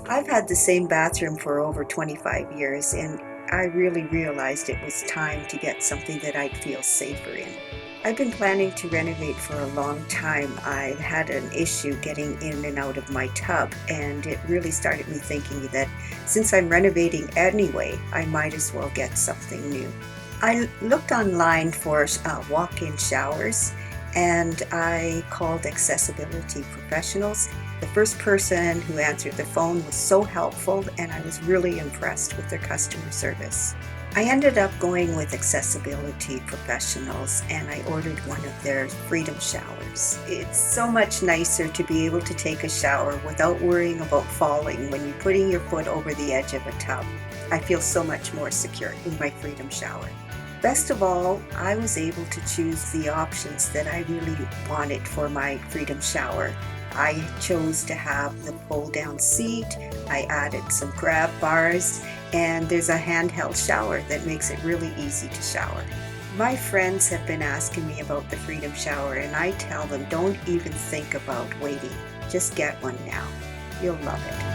I've had the same bathroom for over 25 years, and I really realized it was time to get something that I'd feel safer in. I've been planning to renovate for a long time. I had an issue getting in and out of my tub, and it really started me thinking that since I'm renovating anyway, I might as well get something new. I looked online for walk-in showers, and I called accessibility professionals. The first person who answered the phone was so helpful, and I was really impressed with their customer service. I ended up going with accessibility professionals, and I ordered one of their freedom showers. It's so much nicer to be able to take a shower without worrying about falling when you're putting your foot over the edge of a tub. I feel so much more secure in my freedom shower. Best of all, I was able to choose the options that I really wanted for my freedom shower. I chose to have the pull-down seat, I added some grab bars, and there's a handheld shower that makes it really easy to shower. My friends have been asking me about the freedom shower, and I tell them don't even think about waiting. Just get one now. You'll love it.